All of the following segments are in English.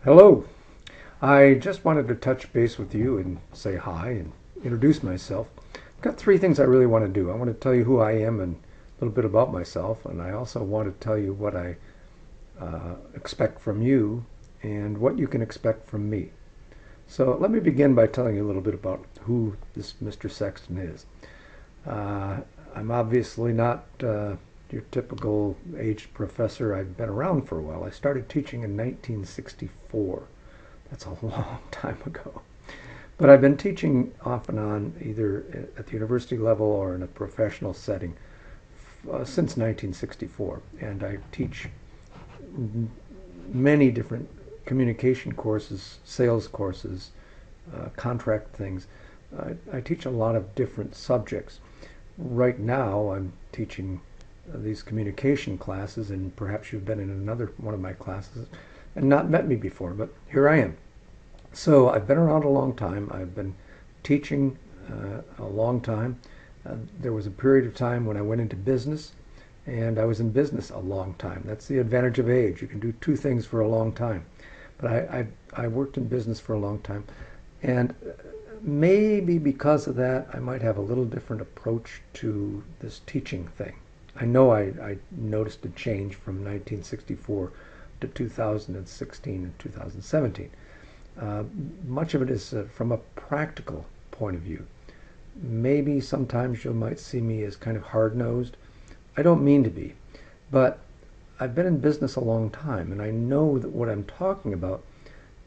Hello. I just wanted to touch base with you and say hi and introduce myself. I've got three things I really want to do. I want to tell you who I am and a little bit about myself, and I also want to tell you what I expect from you and what you can expect from me. So let me begin by telling you a little bit about who this Mr. Sexton is. Uh, I'm obviously not your typical aged professor. I've been around for a while. I started teaching in 1964. That's a long time ago. But I've been teaching off and on either at the university level or in a professional setting since 1964. And I teach many different communication courses, sales courses, contract things. I teach a lot of different subjects. Right now I'm teaching these communication classes, and perhaps you've been in another one of my classes and not met me before, but here I am. So I've been around a long time. I've been teaching a long time. There was a period of time when I went into business, and I was in business a long time. That's the advantage of age. You can do two things for a long time. But I worked in business for a long time, and maybe because of that, I might have a little different approach to this teaching thing. I know I noticed a change from 1964 to 2016 and 2017. Much of it is from a practical point of view. Maybe sometimes you might see me as kind of hard-nosed. I don't mean to be, but I've been in business a long time, and I know that what I'm talking about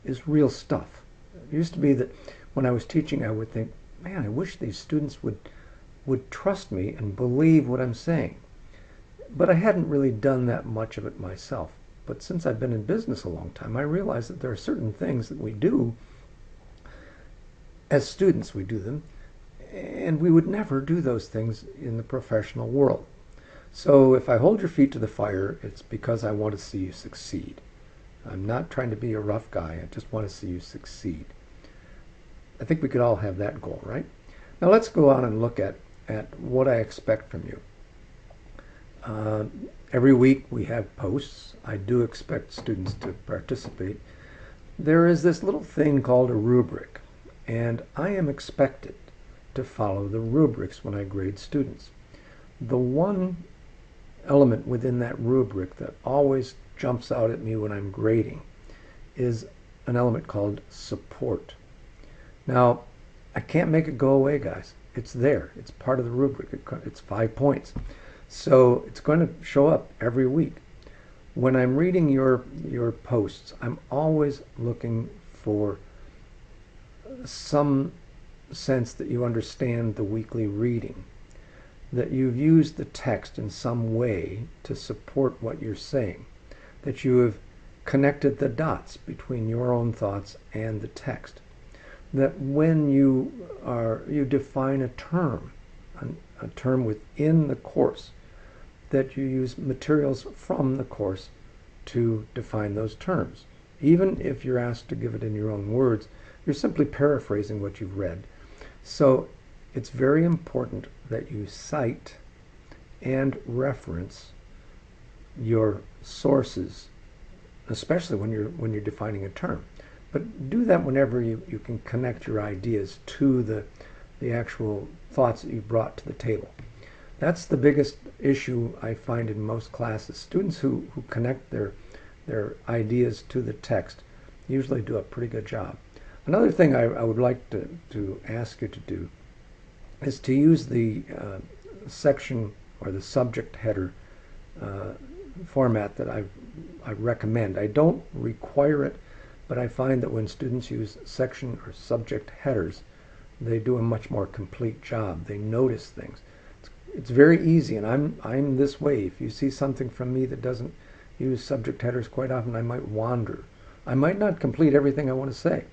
is real stuff. It used to be that when I was teaching, I would think, man, I wish these students would trust me and believe what I'm saying. But I hadn't really done that much of it myself. But since I've been in business a long time, I realize that there are certain things that we do as students, we do them, and we would never do those things in the professional world. So if I hold your feet to the fire, it's because I want to see you succeed. I'm not trying to be a rough guy. I just want to see you succeed. I think we could all have that goal, right? Now let's go on and look at what I expect from you. Every week we have posts. I do expect students to participate. There is this little thing called a rubric, and I am expected to follow the rubrics when I grade students. The one element within that rubric that always jumps out at me when I'm grading is an element called support. Now, I can't make it go away, guys. It's there. It's part of the rubric. It's 5 points. So it's going to show up every week. When I'm reading your posts, I'm always looking for some sense that you understand the weekly reading, that you've used the text in some way to support what you're saying, that you have connected the dots between your own thoughts and the text, that when you define a term within the course, that you use materials from the course to define those terms. Even if you're asked to give it in your own words, you're simply paraphrasing what you've read. So it's very important that you cite and reference your sources, especially when you're defining a term. But do that whenever you can connect your ideas to the actual thoughts that you brought to the table. That's the biggest issue I find in most classes. Students who connect their ideas to the text usually do a pretty good job. Another thing I would like to ask you to do is to use the section or the subject header format that I recommend. I don't require it, but I find that when students use section or subject headers, they do a much more complete job. They notice things. It's very easy, and I'm this way. If you see something from me that doesn't use subject headers quite often, I might wander. I might not complete everything I want to say.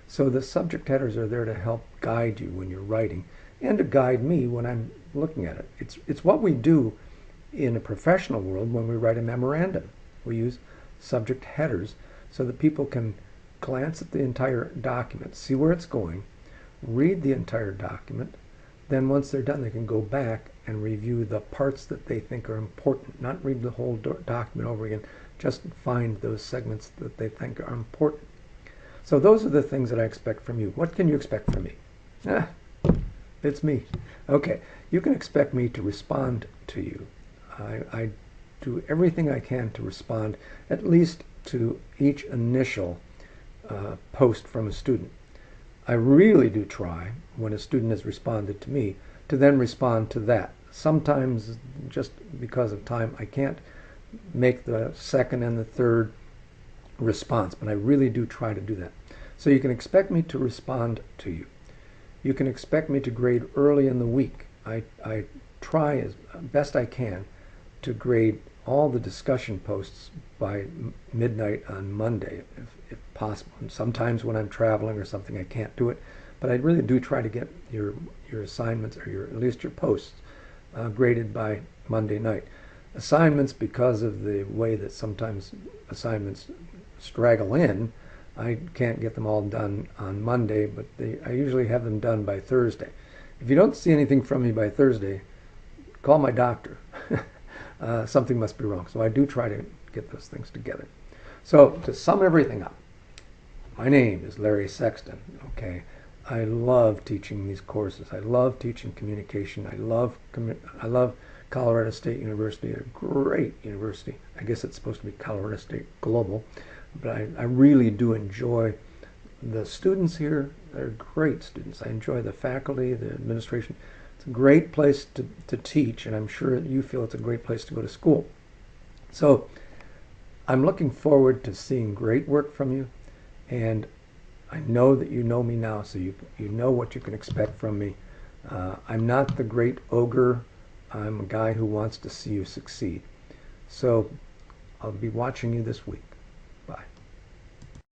So the subject headers are there to help guide you when you're writing and to guide me when I'm looking at it. It's what we do in a professional world when we write a memorandum. We use subject headers so that people can glance at the entire document, see where it's going, read the entire document. Then once they're done, they can go back and review the parts that they think are important, not read the whole document over again, just find those segments that they think are important. So those are the things that I expect from you. What can you expect from me? Ah, it's me. Okay, you can expect me to respond to you. I do everything I can to respond at least to each initial post from a student. I really do try, when a student has responded to me, to then respond to that. Sometimes, just because of time, I can't make the second and the third response, but I really do try to do that. So you can expect me to respond to you. You can expect me to grade early in the week. I try as best I can to grade all the discussion posts by midnight on Monday, if possible. And sometimes when I'm traveling or something, I can't do it. But I really do try to get your assignments, or at least your posts, graded by Monday night. Assignments, because of the way that sometimes assignments straggle in, I can't get them all done on Monday, but I usually have them done by Thursday. If you don't see anything from me by Thursday, call my doctor. Something must be wrong. So I do try to get those things together. So to sum everything up, my name is Larry Sexton. Okay, I love teaching these courses. I love teaching communication. I love Colorado State University, a great university. I guess it's supposed to be Colorado State Global, but I really do enjoy the students here. They're great students. I enjoy the faculty, the administration. It's a great place to teach, and I'm sure you feel it's a great place to go to school. So I'm looking forward to seeing great work from you, and I know that you know me now, so you know what you can expect from me. I'm not the great ogre. I'm a guy who wants to see you succeed. So I'll be watching you this week.